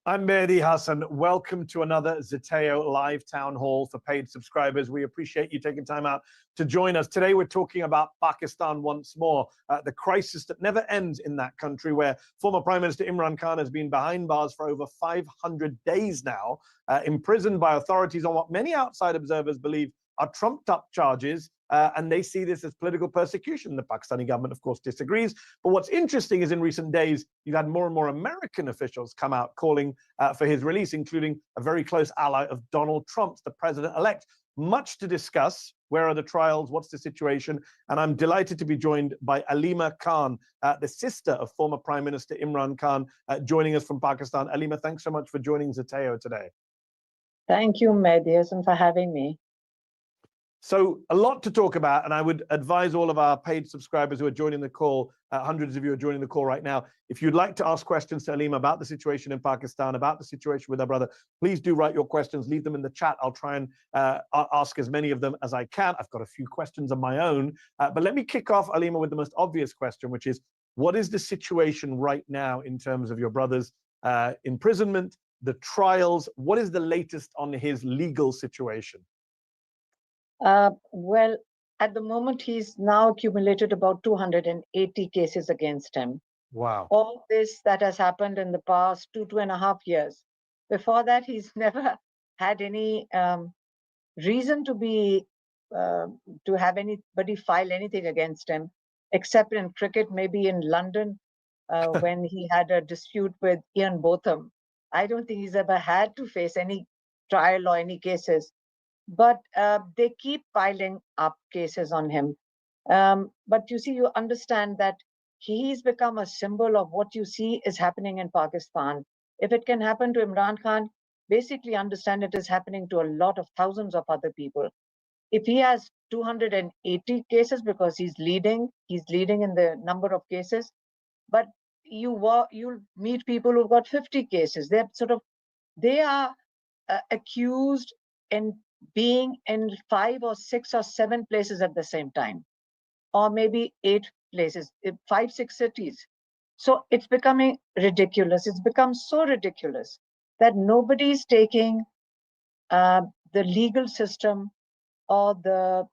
I'm Mehdi Hasan. Welcome to another Zeteo live town hall for paid subscribers. We appreciate you taking time out to join us. Today, we're talking about Pakistan once more, the crisis that never ends in that country, where former Prime Minister Imran Khan has been behind bars for over 500 days now, imprisoned by authorities on what many outside observers believe are trumped up charges. And they see this as political persecution. The Pakistani government, of course, disagrees. But what's interesting is in recent days, you've had more and more American officials come out calling for his release, including a very close ally of Donald Trump's, the president-elect. Much to discuss. Where are the trials? What's the situation? And I'm delighted to be joined by Aleema Khan, the sister of former Prime Minister Imran Khan, joining us from Pakistan. Aleema, thanks so much for joining Zeteo today. Thank you, Mehdi Hasan, for having me. So a lot to talk about, and I would advise all of our paid subscribers who are joining the call, hundreds of you are joining the call right now. If you'd like to ask questions to Aleema about the situation in Pakistan, about the situation with her brother, please do write your questions, leave them in the chat. I'll try and ask as many of them as I can. I've got a few questions of my own, but let me kick off, Aleema, with the most obvious question, which is, what is the situation right now in terms of your brother's imprisonment, the trials? What is the latest on his legal situation? Well, at the moment, he's now accumulated about 280 cases against him. Wow. All this that has happened in the past 2.5 years. Before that, he's never had any reason to be to have anybody file anything against him, except in cricket, maybe in London, when he had a dispute with Ian Botham. I don't think he's ever had to face any trial or any cases. But they keep piling up cases on him. But you see, you understand that he's become a symbol of what you see is happening in Pakistan. If it can happen to Imran Khan, basically understand it is happening to a lot of thousands of other people. If he has 280 cases because he's leading in the number of cases, but you'll meet people who've got 50 cases. They are accused in being in 5 or 6 or 7 places at the same time, or maybe 8 places, 5, 6 cities. So it's becoming ridiculous. It's become so ridiculous that nobody's taking the legal system or the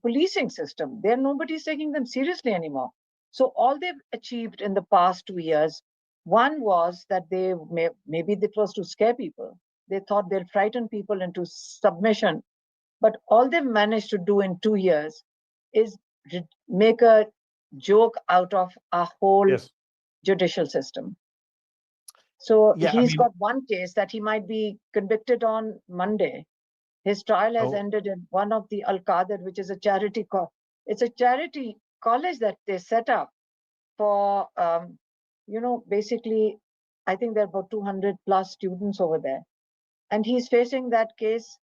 policing system. Nobody's taking them seriously anymore. So all they've achieved in the past 2 years, one was that maybe it was to scare people. They thought they'll frighten people into submission. But all they've managed to do in 2 years is make a joke out of our whole judicial system. So he's got one case that he might be convicted on Monday. His trial has ended in one of the Al-Qadir, which is a charity it's a charity college that they set up for, basically, I think there are about 200 plus students over there. And he's facing that case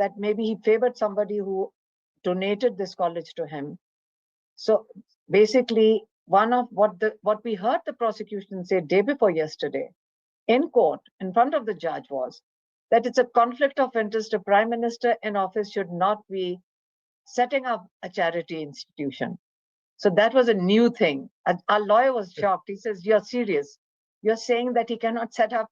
that maybe he favored somebody who donated this college to him. So basically, one of what we heard the prosecution say day before yesterday in court, in front of the judge, was that it's a conflict of interest. A prime minister in office should not be setting up a charity institution. So that was a new thing. Our lawyer was shocked. He says, "You're serious? You're saying that he cannot set up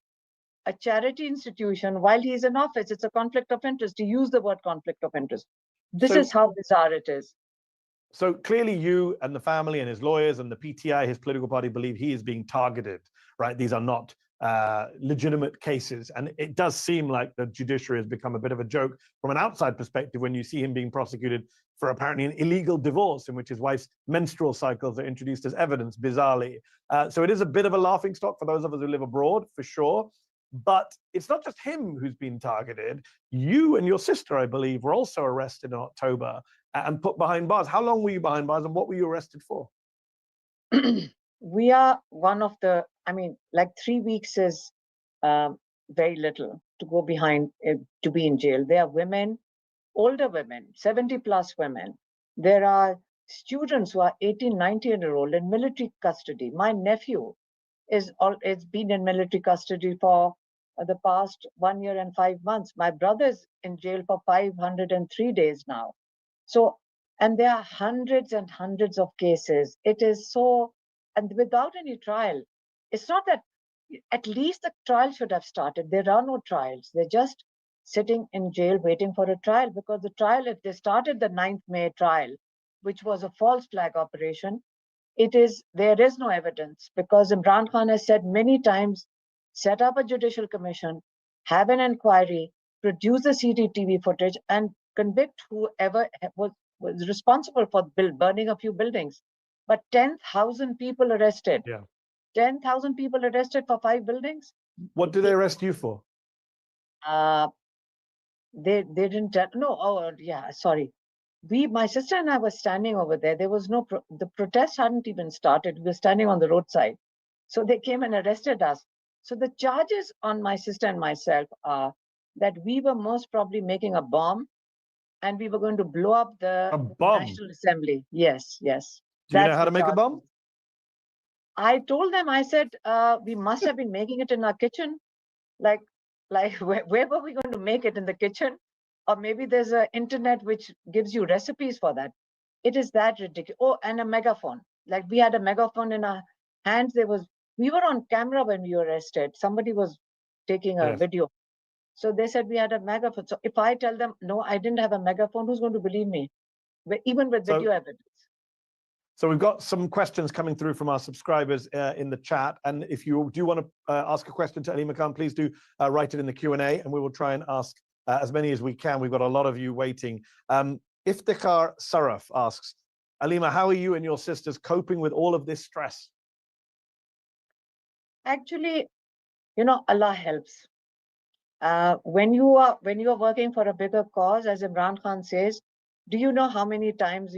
a charity institution while he's in office? It's a conflict of interest." To use the word conflict of interest. This is how bizarre it is. So clearly you and the family and his lawyers and the PTI, his political party, believe he is being targeted, right? These are not legitimate cases. And it does seem like the judiciary has become a bit of a joke from an outside perspective when you see him being prosecuted for apparently an illegal divorce in which his wife's menstrual cycles are introduced as evidence, bizarrely. So it is a bit of a laughingstock for those of us who live abroad, for sure. But it's not just him who's been targeted. You and your sister, I believe, were also arrested in October and put behind bars. How long were you behind bars and what were you arrested for? We are one of the, like 3 weeks is very little to go behind, to be in jail. There are women, older women, 70 plus women. There are students who are 18, 19-year-old in military custody. My nephew is been in military custody for the past 1 year and 5 months. My brother's in jail for 503 days now. So, and there are hundreds and hundreds of cases. It is so, and without any trial. It's not that at least the trial should have started. There are no trials. They're just sitting in jail waiting for a trial, because the trial, if they started the 9th May trial, which was a false flag operation, there is no evidence, because Imran Khan has said many times, set up a judicial commission, have an inquiry, produce the CCTV footage, and convict whoever was responsible for burning a few buildings. But 10,000 people arrested. Yeah. 10,000 people arrested for 5 buildings. What did they arrest you for? They didn't tell. No, oh yeah, sorry. My sister and I were standing over there. There was no, the protest hadn't even started. We were standing on the roadside. So they came and arrested us. So the charges on my sister and myself are that we were most probably making a bomb, and we were going to blow up the National Assembly. Yes, yes. Do you know how to make a bomb? I told them, I said, we must have been making it in our kitchen. Like where were we going to make it, in the kitchen? Or maybe there's an internet which gives you recipes for that. It is that ridiculous. Oh, and a megaphone. Like we had a megaphone in our hands. We were on camera when we were arrested. Somebody was taking a video. So they said we had a megaphone. So if I tell them, no, I didn't have a megaphone, who's going to believe me? Even with video evidence. So we've got some questions coming through from our subscribers in the chat. And if you do want to ask a question to Aleema Khan, please do write it in the Q&A, and we will try and ask as many as we can. We've got a lot of you waiting. Iftikhar Saraf asks, Aleema, how are you and your sisters coping with all of this stress? Actually, Allah helps. When you are working for a bigger cause, as Imran Khan says, do you know how many times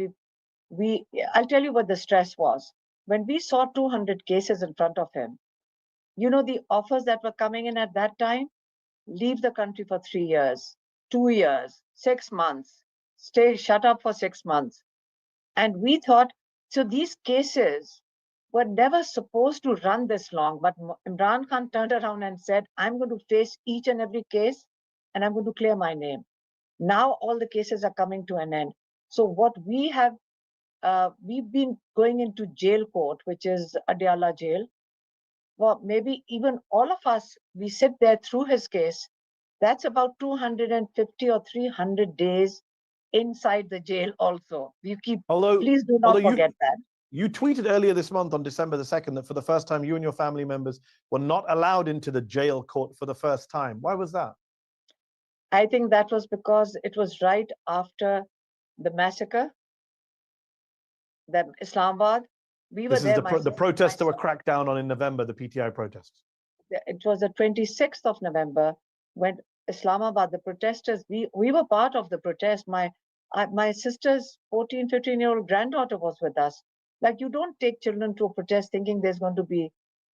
I'll tell you what the stress was. When we saw 200 cases in front of him, the offers that were coming in at that time: leave the country for 3 years, 2 years, 6 months, stay shut up for 6 months. And we thought, so these cases were never supposed to run this long. But Imran Khan turned around and said, I'm going to face each and every case, and I'm going to clear my name. Now all the cases are coming to an end. So what we have, we've been going into jail court, which is Adiala jail. Well, maybe even all of us, we sit there through his case. That's about 250 or 300 days inside the jail also. Please do not forget that. You tweeted earlier this month on December the 2nd that for the first time, you and your family members were not allowed into the jail court for the first time. Why was that? I think that was because it was right after the massacre, the Islamabad. We were there. The protests that were cracked down on in November, the PTI protests. It was the 26th of November when Islamabad, the protesters, we were part of the protest. My sister's 14, 15-year-old granddaughter was with us. Like, you don't take children to a protest thinking there's going to be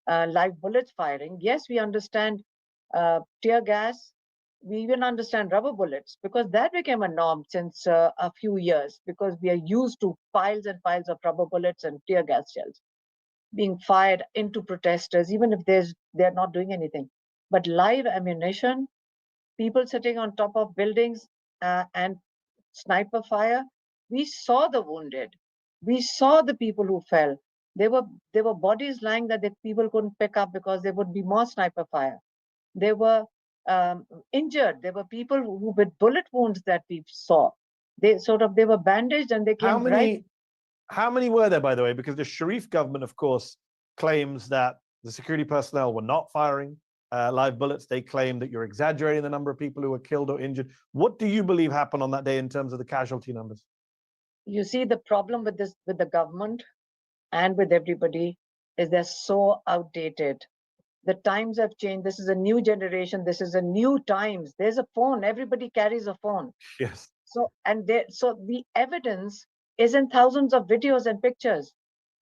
live bullets firing. Yes, we understand tear gas. We even understand rubber bullets, because that became a norm since a few years, because we are used to piles and piles of rubber bullets and tear gas shells being fired into protesters, even if they're not doing anything. But live ammunition, people sitting on top of buildings, and sniper fire, we saw the wounded. We saw the people who fell. There were bodies lying that the people couldn't pick up because there would be more sniper fire. They were injured. There were people who with bullet wounds that we saw. They were bandaged and they came. How many were there, by the way? Because the Sharif government, of course, claims that the security personnel were not firing live bullets. They claim that you're exaggerating the number of people who were killed or injured. What do you believe happened on that day in terms of the casualty numbers? You see, the problem with the government and with everybody is they're so outdated. The times have changed. This is a new generation. This is a new times. There's a phone. Everybody carries a phone. Yes. So the evidence is in thousands of videos and pictures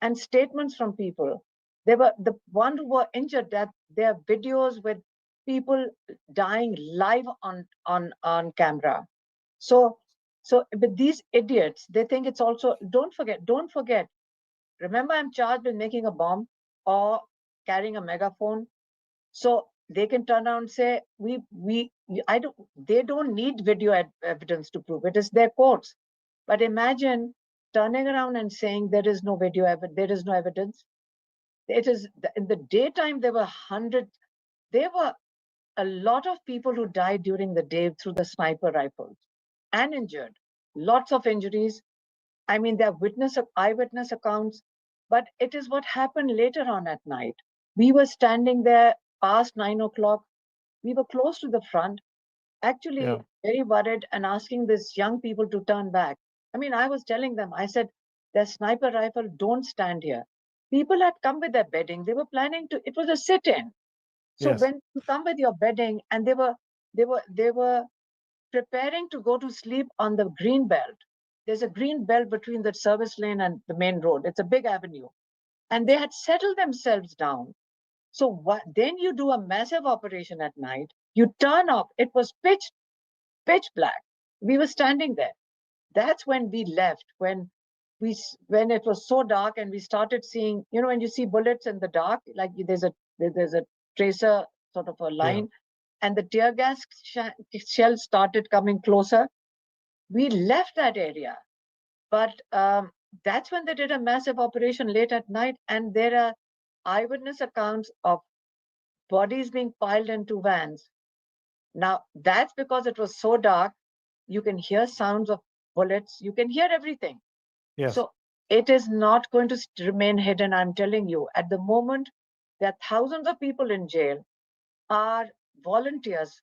and statements from people. There were the one who were injured, that there are videos with people dying live on camera. So with these idiots, they think it's also, don't forget, remember, I'm charged with making a bomb or carrying a megaphone. So they can turn around and say, they don't need video evidence to prove it. It's their courts. But imagine turning around and saying there is no video evidence, there is no evidence. It is in the daytime, there were hundreds, there were a lot of people who died during the day through the sniper rifles and injured. Lots of injuries. I mean, there are eyewitness accounts, but it is what happened later on at night. We were standing there past 9 o'clock. We were close to the front, actually very worried and asking these young people to turn back. I mean, I was telling them, I said, the sniper rifle, don't stand here. People had come with their bedding. They were planning to, it was a sit-in. So Yes. when you come with your bedding, and they were preparing to go to sleep on the green belt. There's a green belt between the service lane and the main road. It's a big avenue. And they had settled themselves down. So then you do a massive operation at night. You turn off. It was pitch black. We were standing there. That's when we left. When it was so dark and we started seeing, when you see bullets in the dark, like there's a tracer sort of a line, and the tear gas shells started coming closer. We left that area, but that's when they did a massive operation late at night, and there are eyewitness accounts of bodies being piled into vans. Now, that's because it was so dark, you can hear sounds of bullets, you can hear everything. Yes. So it is not going to remain hidden, I'm telling you. At the moment, there are thousands of people in jail, are volunteers.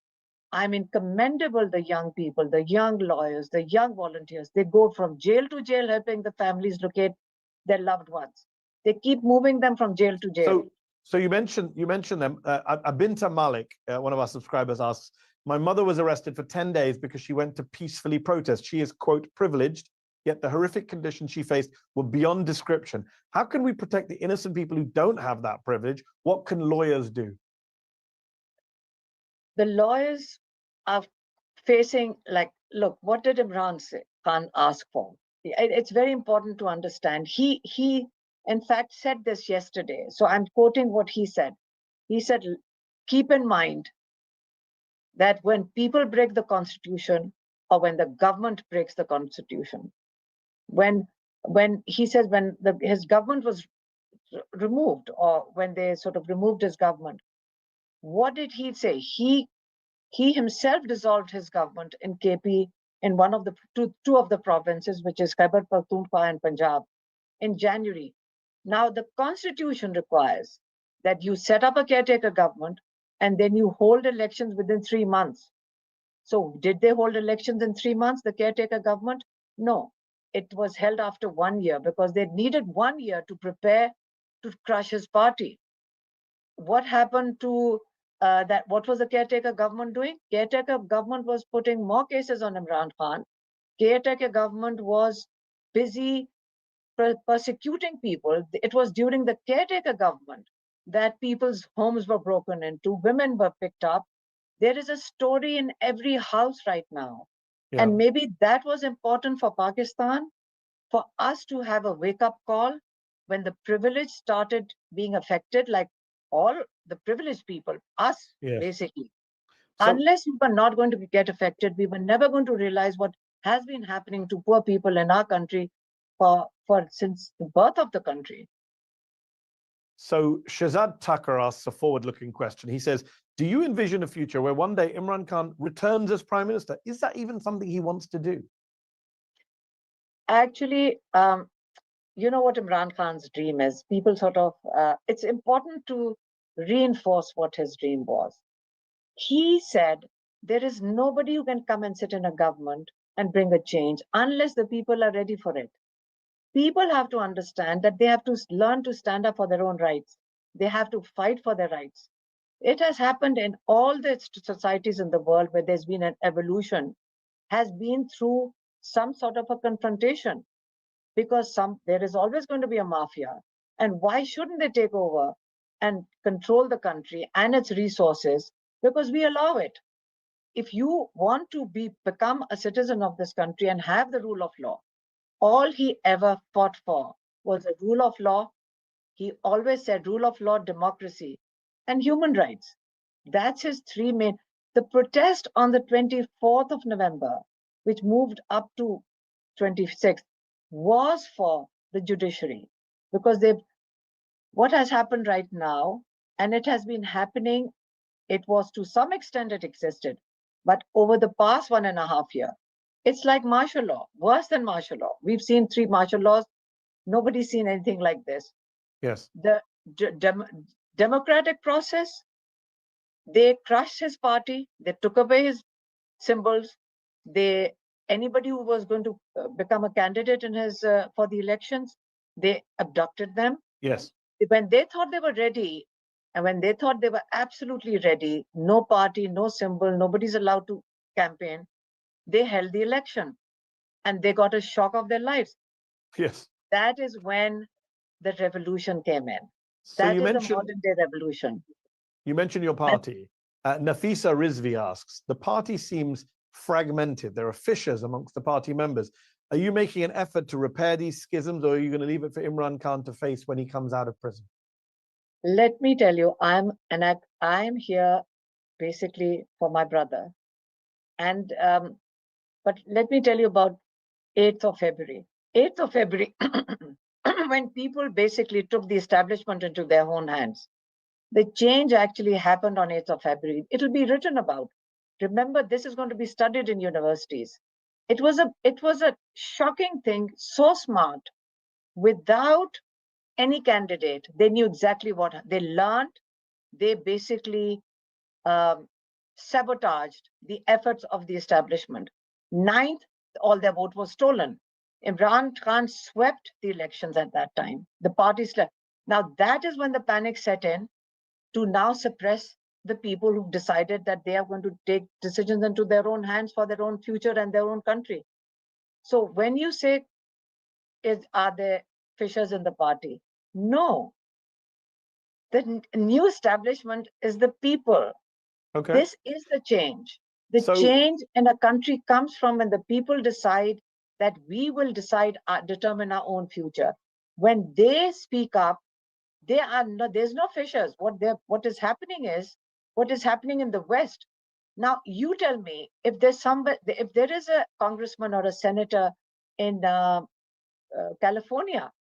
I mean, commendable, the young people, the young lawyers, the young volunteers. They go from jail to jail, helping the families locate their loved ones. They keep moving them from jail to jail. So you mentioned them. Abinta Malik, one of our subscribers, asks, my mother was arrested for 10 days because she went to peacefully protest. She is, quote, privileged, yet the horrific conditions she faced were beyond description. How can we protect the innocent people who don't have that privilege? What can lawyers do? The lawyers are facing, like, look, what did Imran Khan ask for? It's very important to understand. He in fact said this yesterday. So I'm quoting what he said. He said, keep in mind that when people break the constitution, or when the government breaks the constitution, when he says when his government was removed, or when they sort of removed his government, what did he say? He himself dissolved his government in KP, in one of the two of the provinces, which is Khyber Pakhtunkhwa and Punjab, in January. Now, the constitution requires that you set up a caretaker government and then you hold elections within 3 months. So did they hold elections in 3 months, the caretaker government? No, it was held after 1 year, because they needed 1 year to prepare to crush his party. What happened to that? What was the caretaker government doing? Caretaker government was putting more cases on Imran Khan. Caretaker government was busy persecuting people. It was during the caretaker government that people's homes were broken into, women were picked up. There is a story in every house right now. And maybe that was important for Pakistan, for us to have a wake-up call when the privilege started being affected, like all the privileged people, us, basically. So, unless we were not going to get affected, we were never going to realize what has been happening to poor people in our country since the birth of the country. So Shazad Tucker asks a forward-looking question. He says, do you envision a future where one day Imran Khan returns as prime minister? Is that even something he wants to do? Actually, you know what Imran Khan's dream is. People sort of, it's important to reinforce what his dream was. He said, there is nobody who can come and sit in a government and bring a change unless the people are ready for it. People have to understand that they have to learn to stand up for their own rights. They have to fight for their rights. It has happened in all the societies in the world where there's been an evolution, has been through some sort of a confrontation, because there is always going to be a mafia. And why shouldn't they take over and control the country and its resources? Because we allow it. If you want to become a citizen of this country and have the rule of law, all he ever fought for was a rule of law. He always said rule of law, democracy, and human rights. That's his three main. The protest on the 24th of November, which moved up to 26th, was for the judiciary, because what has happened right now, and it has been happening, it was to some extent it existed, but over the past 1.5 years, it's like martial law, worse than martial law. We've seen 3 martial laws. Nobody's seen anything like this. Yes. The democratic process, they crushed his party, they took away his symbols, anybody who was going to become a candidate in his for the elections, they abducted them. Yes. When they thought they were ready, and when they thought they were absolutely ready, no party, no symbol, nobody's allowed to campaign, they held the election and they got a shock of their lives. Yes. That is when the revolution came in. So That you is a mentioned, modern day revolution. you mentioned your party. Nafisa Rizvi asks, the party seems fragmented. There are fissures amongst the party members. Are you making an effort to repair these schisms, or are you going to leave it for Imran Khan to face when he comes out of prison? Let me tell you, I'm here basically for my brother. And but let me tell you about 8th of February. 8th of February, when people basically took the establishment into their own hands. The change actually happened on 8th of February. It'll be written about. Remember, this is going to be studied in universities. It was a shocking thing, so smart, without any candidate. They knew exactly what they learned. They basically sabotaged the efforts of the establishment. 9th, all their vote was stolen. Imran Khan swept the elections at that time. The party slept. Now that is when the panic set in to now suppress the people who've decided that they are going to take decisions into their own hands for their own future and their own country. So when you say, are there fissures in the party? No. The new establishment is the people. Okay. This is the change. The change in a country comes from when the people decide that we will determine our own future. When they speak up, there's no fissures. What is happening in the West. Now you tell me, if there is a congressman or a senator in California,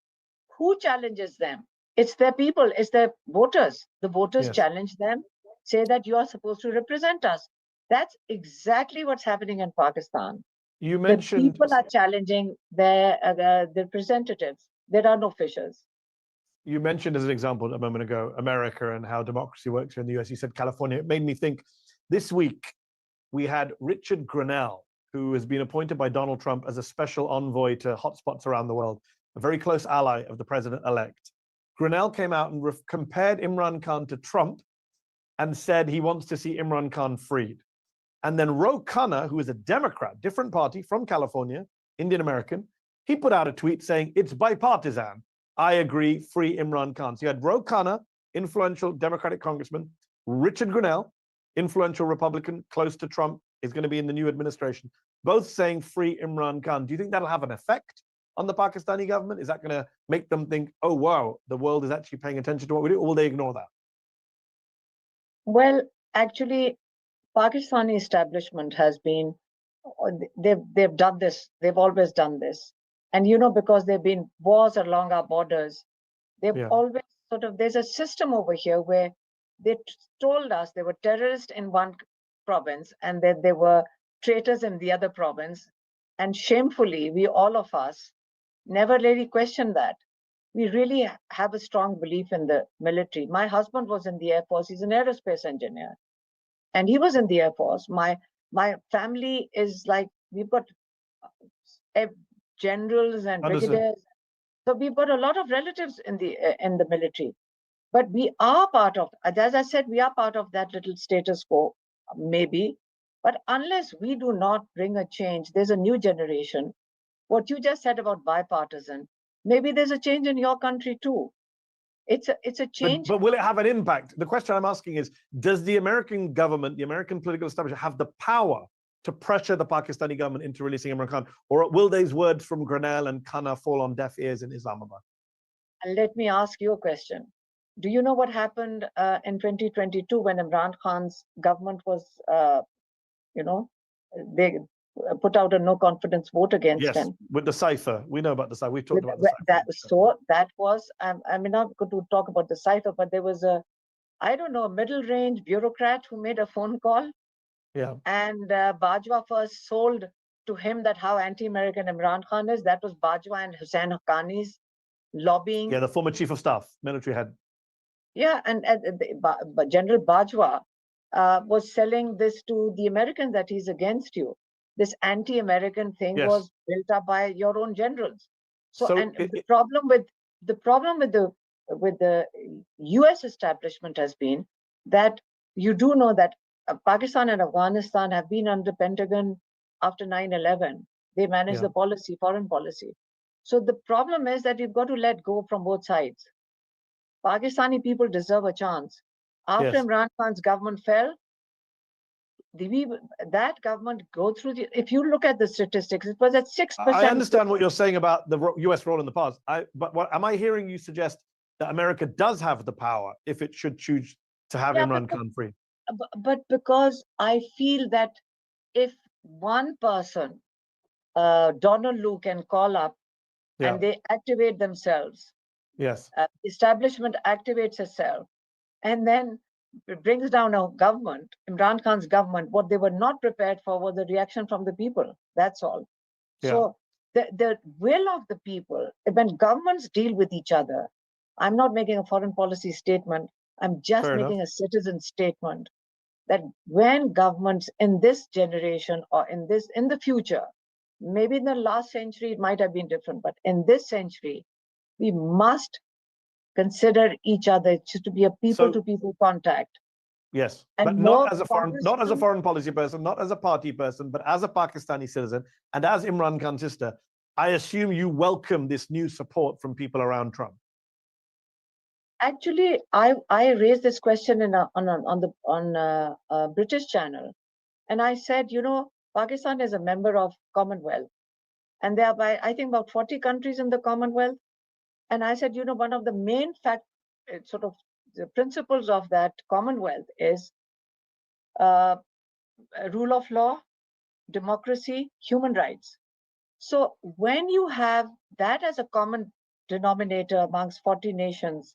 who challenges them? It's their people, it's their voters. The voters challenge them, say that you are supposed to represent us. That's exactly what's happening in Pakistan. You mentioned the people are challenging their representatives. There are no fissures. You mentioned as an example a moment ago, America and how democracy works here in the US. You said California. It made me think, this week we had Richard Grenell, who has been appointed by Donald Trump as a special envoy to hotspots around the world, a very close ally of the president-elect. Grenell came out and compared Imran Khan to Trump and said he wants to see Imran Khan freed. And then Ro Khanna, who is a Democrat, different party from California, Indian American, he put out a tweet saying, it's bipartisan. I agree, free Imran Khan. So you had Ro Khanna, influential Democratic congressman, Richard Grenell, influential Republican, close to Trump, is going to be in the new administration, both saying free Imran Khan. Do you think that'll have an effect on the Pakistani government? Is that going to make them think, oh, wow, the world is actually paying attention to what we do, or will they ignore that? Well, actually, Pakistani establishment has been, they've done this. They've always done this. And, because there have been wars along our borders, they've always there's a system over here where they told us they were terrorists in one province and then they were traitors in the other province. And shamefully, all of us, never really questioned that. We really have a strong belief in the military. My husband was in the Air Force. He's an aerospace engineer. And he was in the Air Force. My family is like, we've got generals and brigadiers. So we've got a lot of relatives in the military. But we are part of, as I said, we are part of that little status quo, maybe. But unless we do not bring a change, there's a new generation. What you just said about bipartisan, maybe there's a change in your country too. It's a change. But will it have an impact? The question I'm asking is, does the American government, the American political establishment, have the power to pressure the Pakistani government into releasing Imran Khan? Or will these words from Grenell and Khanna fall on deaf ears in Islamabad? And let me ask you a question. Do you know what happened in 2022 when Imran Khan's government was, put out a no confidence vote against him. With the cipher. We know about the cipher. We've talked about the cipher. That was, I'm not going to talk about the cipher, but there was a middle range bureaucrat who made a phone call. Yeah. And Bajwa first sold to him that how anti-American Imran Khan is. That was Bajwa and Hussain Haqqani's lobbying. Yeah, the former chief of staff, military head. Yeah, and General Bajwa was selling this to the Americans that he's against you. This anti-American thing was built up by your own generals. The problem with the U.S. establishment has been that you do know that Pakistan and Afghanistan have been under Pentagon after 9/11. They manage the policy, foreign policy. So the problem is that you've got to let go from both sides. Pakistani people deserve a chance. After Imran Khan's government fell, that government go through if you look at the statistics, it was at 6%. I understand what you're saying about the US role in the past. But what am I hearing you suggest that America does have the power if it should choose to have Imran Khan free? But because I feel that if one person, Donald Lu, can call up and they activate themselves, establishment activates itself, and then it brings down a government, Imran Khan's government. What they were not prepared for was the reaction from the people. That's all. So the will of the people, when governments deal with each other, I'm not making a foreign policy statement. I'm just making a citizen statement that when governments in this generation or in the future, maybe in the last century, it might have been different, but in this century, we must consider each other to be a people-to-people contact. Yes, and but not as a foreign policy person, not as a party person, but as a Pakistani citizen and as Imran Khan's sister. I assume you welcome this new support from people around Trump. Actually, I raised this question on a British channel, and I said, Pakistan is a member of Commonwealth, and there are I think about 40 countries in the Commonwealth. And I said, one of the main the principles of that Commonwealth is rule of law, democracy, human rights. So when you have that as a common denominator amongst 40 nations,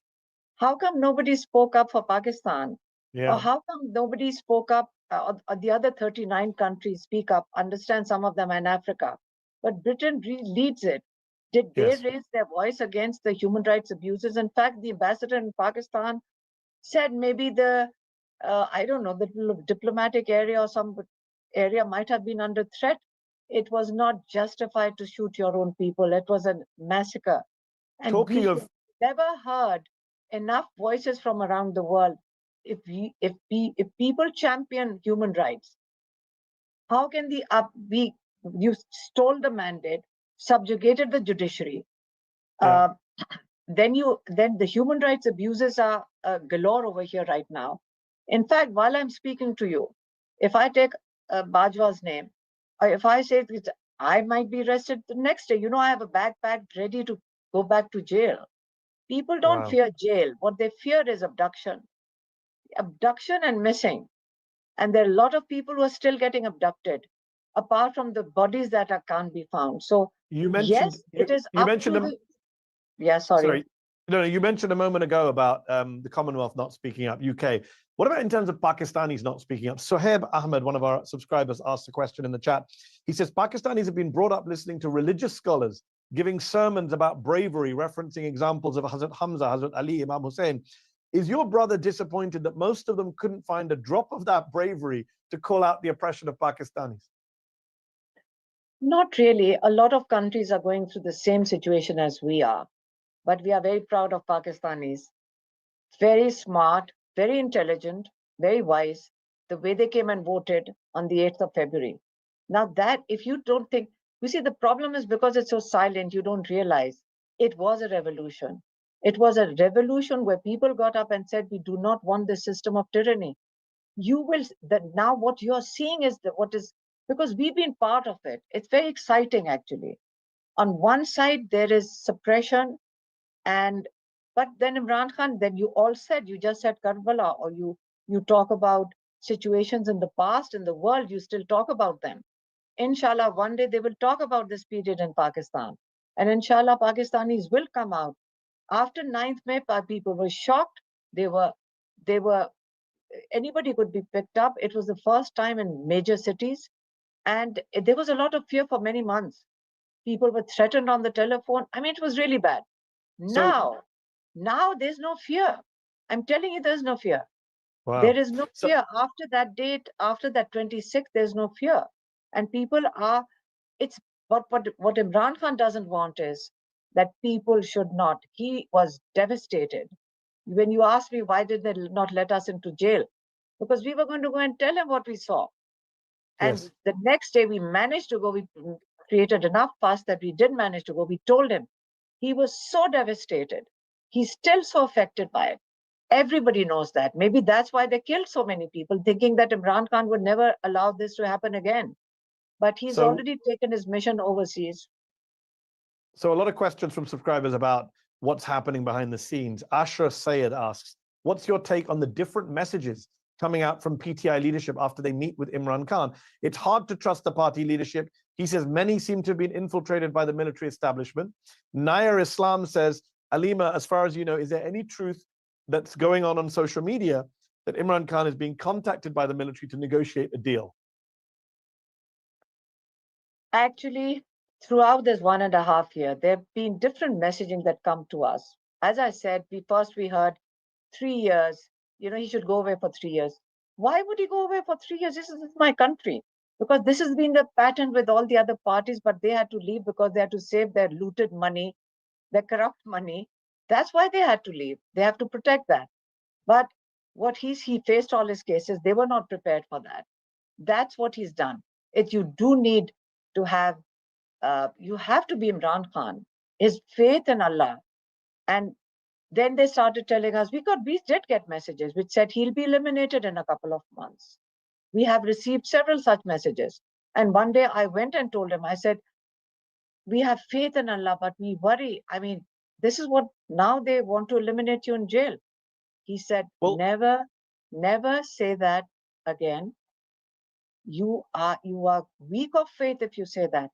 how come nobody spoke up for Pakistan? Or how come nobody spoke up, or the other 39 countries speak up, understand some of them in Africa, but Britain leads it. Did they raise their voice against the human rights abuses? In fact, the ambassador in Pakistan said maybe the diplomatic area or some area might have been under threat. It was not justified to shoot your own people. It was a massacre. And we never heard enough voices from around the world. If people champion human rights, how can you stole the mandate, subjugated the judiciary, then the human rights abuses are galore over here right now. In fact, while I'm speaking to you, if I take Bajwa's name, or if I say I might be arrested the next day, I have a backpack ready to go back to jail. People don't fear jail. What they fear is abduction and missing. And there are a lot of people who are still getting abducted, apart from the bodies that can't be found. So you mentioned sorry. No, you mentioned a moment ago about the Commonwealth not speaking up, UK. What about in terms of Pakistanis not speaking up? Sohaib Ahmed, one of our subscribers, asked a question in the chat. He says, Pakistanis have been brought up listening to religious scholars giving sermons about bravery, referencing examples of Hazrat Hamza, Hazrat Ali, Imam Hussein. Is your brother disappointed that most of them couldn't find a drop of that bravery to call out the oppression of Pakistanis? Not really. A lot of countries are going through the same situation as we are. But we are very proud of Pakistanis. Very smart, very intelligent, very wise. The way they came and voted on the 8th of February. Now that, if you don't think, you see, the problem is because it's so silent, you don't realize it was a revolution. It was a revolution where people got up and said, we do not want this system of tyranny. Now what you're seeing is because we've been part of it. It's very exciting, actually. On one side, there is suppression, but then Imran Khan, then you just said Karbala, or you talk about situations in the past, in the world, you still talk about them. inshallah, one day they will talk about this period in Pakistan. And inshallah, Pakistanis will come out. After 9th May, people were shocked. They were, anybody could be picked up. It was the first time in major cities. And there was a lot of fear for many months. People were threatened on the telephone. I mean, it was really bad. Now there's no fear. I'm telling you, there's no fear. Wow. There is no fear. After that date, after that 26th, there's no fear. And people are, it's what Imran Khan doesn't want is that people should not. He was devastated. When you ask me, why did they not let us into jail? Because we were going to go and tell him what we saw. And Yes. the next day we managed to go. We created enough fuss that we did manage to go. We told him. He was so devastated. He's still so affected by it. Everybody knows that. Maybe that's why they killed so many people, thinking that Imran Khan would never allow this to happen again. But he's already taken his mission overseas. So a lot of questions from subscribers about what's happening behind the scenes. Ashra Sayed asks, what's your take on the different messages coming out from PTI leadership after they meet with Imran Khan? It's hard to trust the party leadership. He says many seem to have been infiltrated by the military establishment. Nayar Islam says, Aleema, as far as you know, is there any truth that's going on social media that Imran Khan is being contacted by the military to negotiate a deal? Actually, throughout this 1.5 years, there have been different messaging that come to us. As I said, we heard 3 years, he should go away for 3 years. Why would he go away for 3 years? This is my country. Because this has been the pattern with all the other parties, but they had to leave because they had to save their looted money, their corrupt money. That's why they had to leave. They have to protect that. But what he faced all his cases, they were not prepared for that. That's what he's done. You do need to have, you have to be Imran Khan, his faith in Allah. And then they started telling us, we did get messages which said he'll be eliminated in a couple of months. We have received several such messages. And one day I went and told him, I said, we have faith in Allah, but we worry. I mean, this is what, now they want to eliminate you in jail. He said, well, never say that again. You are weak of faith if you say that.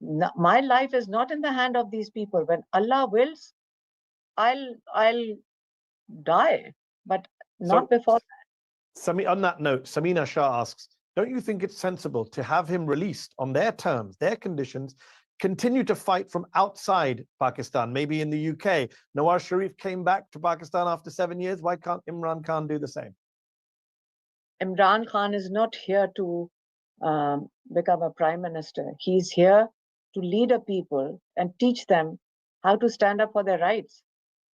No, my life is not in the hand of these people. When Allah wills, I'll die, but not before that. On that note, Samina Shah asks, don't you think it's sensible to have him released on their terms, their conditions, continue to fight from outside Pakistan, maybe in the UK? Nawaz Sharif came back to Pakistan after 7 years. Why can't Imran Khan do the same? Imran Khan is not here to become a prime minister. He's here to lead a people and teach them how to stand up for their rights.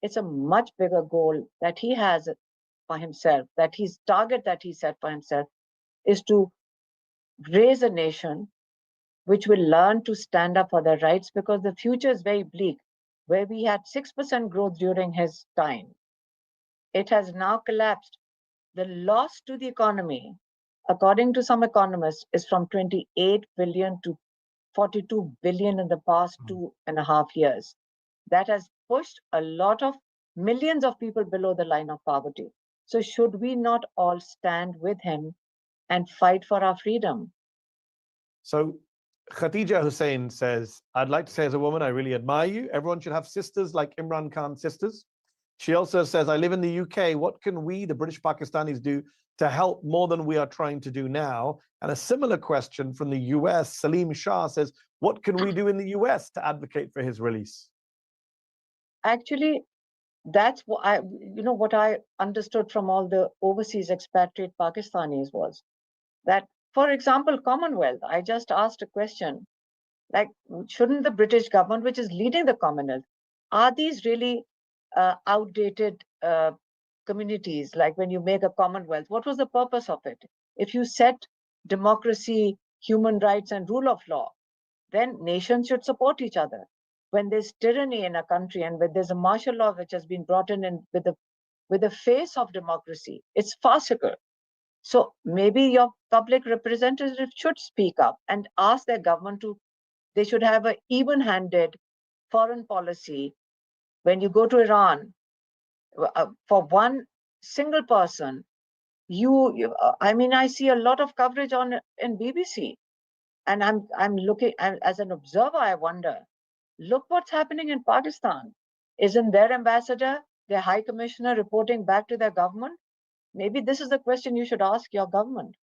It's a much bigger goal that he has for himself, that his target that he set for himself is to raise a nation which will learn to stand up for their rights, because the future is very bleak. Where we had 6% growth during his time, it has now collapsed. The loss to the economy, according to some economists, is from 28 billion to 42 billion in the past 2.5 years. That has pushed a lot of millions of people below the line of poverty. So should we not all stand with him and fight for our freedom? So Khatija Hussain says, I'd like to say as a woman, I really admire you. Everyone should have sisters like Imran Khan's sisters. She also says, I live in the UK. What can we, the British Pakistanis, do to help more than we are trying to do now? And a similar question from the US, Salim Shah says, what can we do in the US to advocate for his release? Actually, that's what I understood from all the overseas expatriate Pakistanis was that, for example, Commonwealth, I just asked a question, like, shouldn't the British government, which is leading the Commonwealth, are these really outdated communities? Like when you make a Commonwealth, what was the purpose of it? If you set democracy, human rights, and rule of law, then nations should support each other. When there's tyranny in a country and when there's a martial law which has been brought in with the face of democracy, it's farcical. So maybe your public representatives should speak up and ask their government they should have an even-handed foreign policy. When you go to Iran, for one single person, I see a lot of coverage in BBC, And I'm looking, as an observer, I wonder, look what's happening in Pakistan. Isn't their ambassador, their high commissioner reporting back to their government? Maybe this is the question you should ask your government.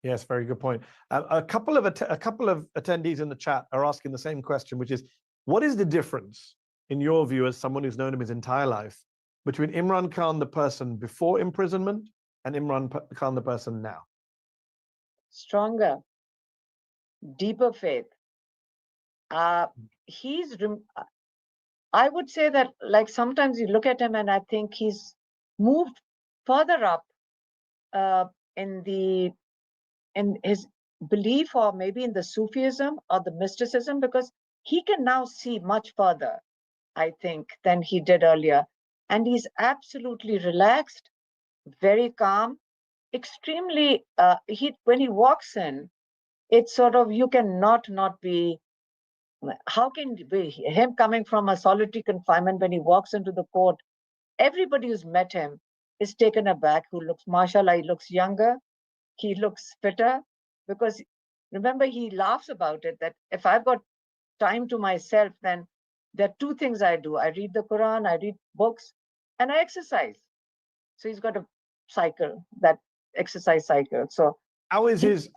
Yes, very good point. A couple of attendees in the chat are asking the same question, which is, what is the difference, in your view, as someone who's known him his entire life, between Imran Khan, the person before imprisonment, and Imran Khan, the person now? Stronger, deeper faith. I would say that, like, sometimes you look at him and I think he's moved further up in his belief, or maybe in the Sufism or the mysticism, because he can now see much further, I think, than he did earlier. And he's absolutely relaxed, very calm, extremely, when he walks in, it's sort of, you cannot not be, how can be him coming from a solitary confinement, when he walks into the court, everybody who's met him is taken aback, who looks, mashallah, he looks younger, he looks fitter, because remember, he laughs about it, that if I've got time to myself, then there are two things I do. I read the Quran, I read books, and I exercise. So he's got a cycle, that exercise cycle. So how is his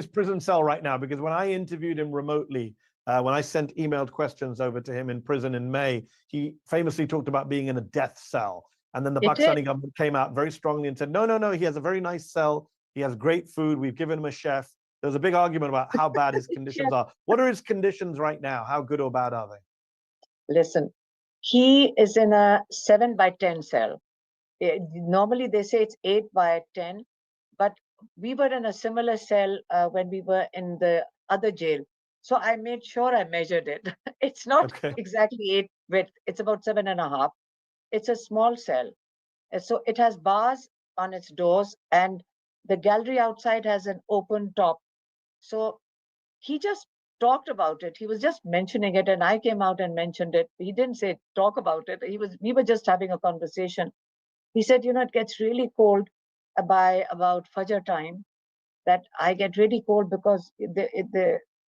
prison cell right now? Because when I interviewed him remotely, when I sent emailed questions over to him in prison in May, he famously talked about being in a death cell. And then the Pakistani government came out very strongly and said, no, he has a very nice cell. He has great food. We've given him a chef. There was a big argument about how bad his conditions are. What are his conditions right now? How good or bad are they? Listen, he is in a 7x10 cell. Normally they say it's 8x10, but we were in a similar cell when we were in the other jail. So I made sure I measured it. It's not exactly 8 width. It's about 7.5. It's a small cell. So it has bars on its doors, and the gallery outside has an open top. So he just talked about it. He was just mentioning it, and I came out and mentioned it. He didn't say talk about it. We were just having a conversation. He said, it gets really cold by about Fajr time, that I get really cold because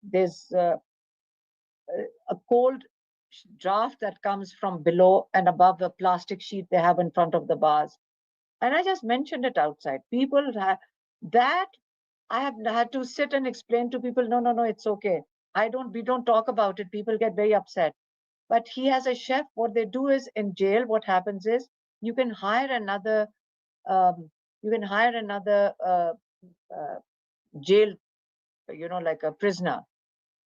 there's a cold draft that comes from below and above the plastic sheet they have in front of the bars. And I just mentioned it outside. People have that. I have had to sit and explain to people, no, it's okay. We don't talk about it. People get very upset. But he has a chef. What they do is, in jail, what happens is, you can hire another jail, like a prisoner.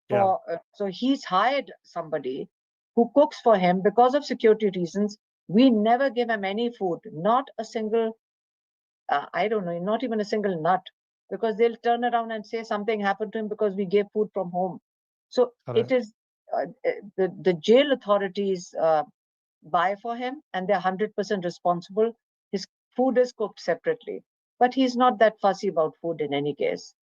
So he's hired somebody who cooks for him. Because of security reasons, we never give him any food, not a single, I don't know, not even a single nut, because they'll turn around and say something happened to him because we gave food from home. So it is the jail authorities buy for him, and they're 100% responsible. His food is cooked separately, but he's not that fussy about food in any case.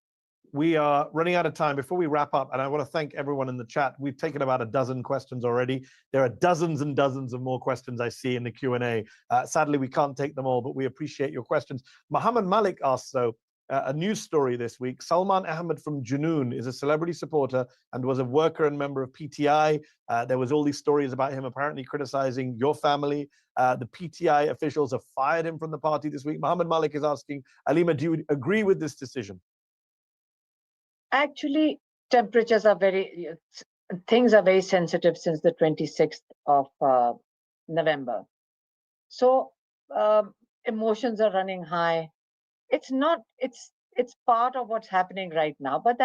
We are running out of time. Before we wrap up, and I want to thank everyone in the chat. We've taken about a dozen questions already. There are dozens and dozens of more questions I see in the Q&A. Sadly, we can't take them all, but we appreciate your questions. Muhammad Malik asks, though, a news story this week. Salman Ahmed from Junoon is a celebrity supporter and was a worker and member of PTI. There was all these stories about him apparently criticizing your family. The PTI officials have fired him from the party this week. Muhammad Malik is asking, Aleema, do you agree with this decision? Actually, things are very sensitive since the 26th of November. So emotions are running high. It's part of what's happening right now, but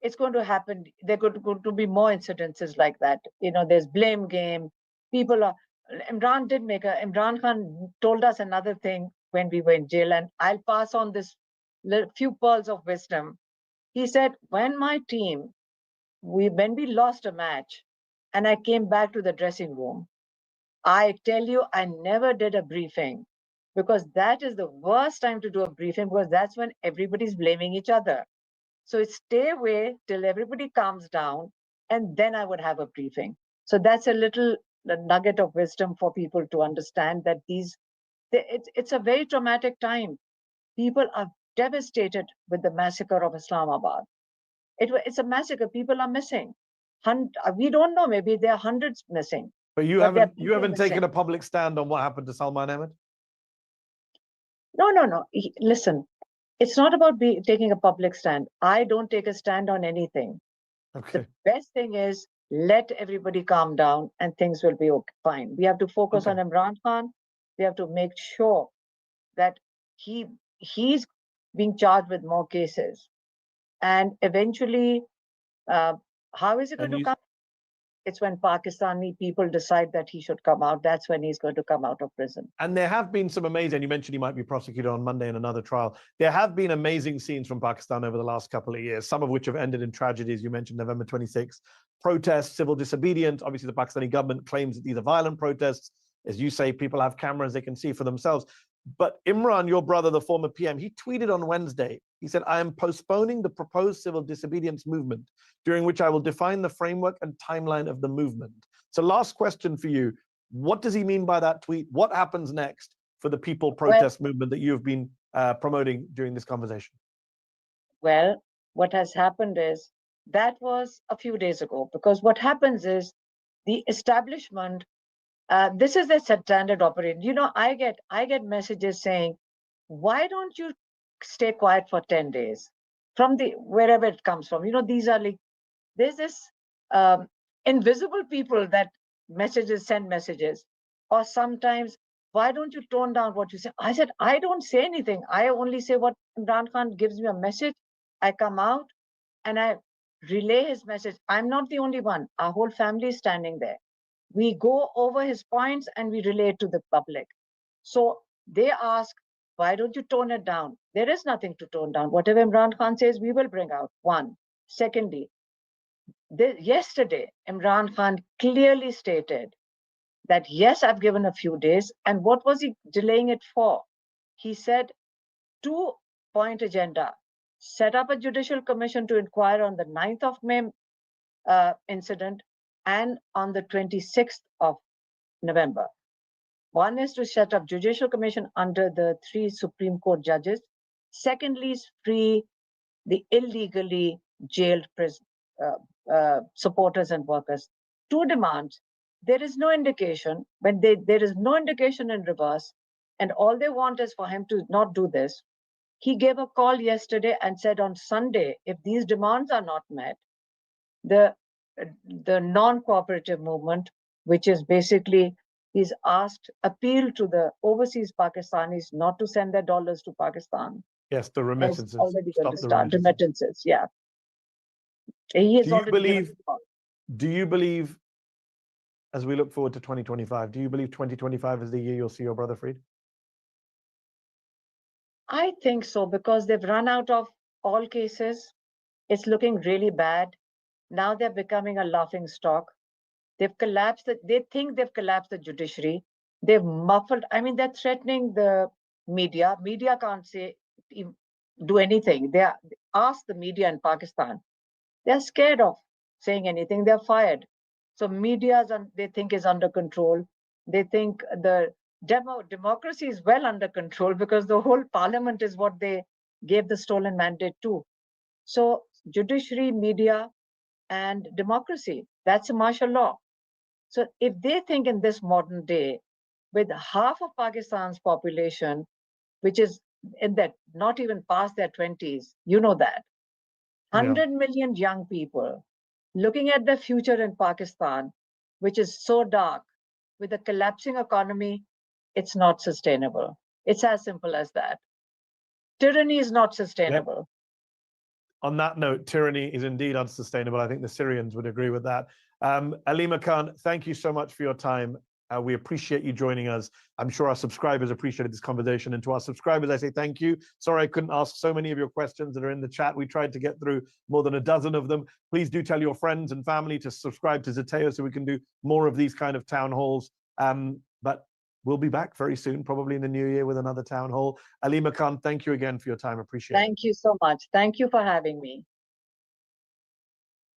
it's going to happen. There are going to be more incidences like that. There's blame game. Imran Khan told us another thing when we were in jail, and I'll pass on this few pearls of wisdom. He said, when we lost a match and I came back to the dressing room, I tell you, I never did a briefing, because that is the worst time to do a briefing, because that's when everybody's blaming each other. So stay away till everybody calms down, and then I would have a briefing. So that's a little nugget of wisdom for people to understand, that it's a very traumatic time. People are devastated with the massacre of Islamabad. It's a massacre. People are missing. We don't know. Maybe there are hundreds missing. But you haven't taken a public stand on what happened to Salman Ahmed? No. Listen, it's not about taking a public stand. I don't take a stand on anything. Okay. The best thing is let everybody calm down and things will be fine. We have to focus on Imran Khan. We have to make sure that he's being charged with more cases. And eventually, how is it going to come? It's when Pakistani people decide that he should come out. That's when he's going to come out of prison. And there have been some amazing, you mentioned he might be prosecuted on Monday in another trial. There have been amazing scenes from Pakistan over the last couple of years, some of which have ended in tragedies. You mentioned November 26th, protests, civil disobedience. Obviously, the Pakistani government claims that these are violent protests. As you say, people have cameras, they can see for themselves. But Imran, your brother, the former PM, he tweeted on Wednesday, he said, I am postponing the proposed civil disobedience movement, during which I will define the framework and timeline of the movement. So last question for you. What does he mean by that tweet? What happens next for the people protest movement that you've been promoting during this conversation? Well, what has happened is that was a few days ago, because what happens is the establishment, this is their standard operation. You know, I get messages saying, why don't you stay quiet for 10 days from wherever it comes from? You know, these are like, there's this invisible people that send messages, or sometimes, why don't you tone down what you say? I said, I don't say anything. I only say what Imran Khan gives me a message. I come out and I relay his message. I'm not the only one. Our whole family is standing there. We go over his points and we relay it to the public. So they ask, why don't you tone it down? There is nothing to tone down. Whatever Imran Khan says, we will bring out. One. Secondly, yesterday, Imran Khan clearly stated that, yes, I've given a few days. And what was he delaying it for? He said, 2-point agenda. Set up a judicial commission to inquire on the 9th of May incident and on the 26th of November. One is to set up judicial commission under the 3 Supreme Court judges. Secondly, is free the illegally jailed supporters and workers. 2 demands. There is no indication, there is no indication in reverse, and all they want is for him to not do this. He gave a call yesterday and said on Sunday, if these demands are not met, the non-cooperative movement, which is basically, he's appeal to the overseas Pakistanis not to send their dollars to Pakistan. Yes, the remittances. Already going to start remittances. Yeah. He is do you believe, as we look forward to 2025, do you believe 2025 is the year you'll see your brother freed? I think so, because they've run out of all cases. It's looking really bad. Now they're becoming a laughing stock. They've collapsed. They think they've collapsed the judiciary. They've muffled. I mean, they're threatening the media. Media can't do anything. Ask the media in Pakistan. They're scared of saying anything. They're fired. So media, they think, is under control. They think the democracy is well under control, because the whole parliament is what they gave the stolen mandate to. So judiciary, media, and democracy, that's a martial law. So if they think in this modern day, with half of Pakistan's population, which is in that not even past their 20s, you know that, 100 million young people looking at the future in Pakistan, which is so dark, with a collapsing economy, it's not sustainable. It's as simple as that. Tyranny is not sustainable. Yep. On that note, tyranny is indeed unsustainable. I think the Syrians would agree with that. Aleema Khan, thank you so much for your time. We appreciate you joining us. I'm sure our subscribers appreciated this conversation. And to our subscribers, I say thank you. Sorry I couldn't ask so many of your questions that are in the chat. We tried to get through more than a dozen of them. Please do tell your friends and family to subscribe to Zeteo so we can do more of these kind of town halls. But we'll be back very soon, probably in the new year, with another town hall. Aleema Khan, thank you again for your time. Appreciate it. Thank you so much. Thank you for having me.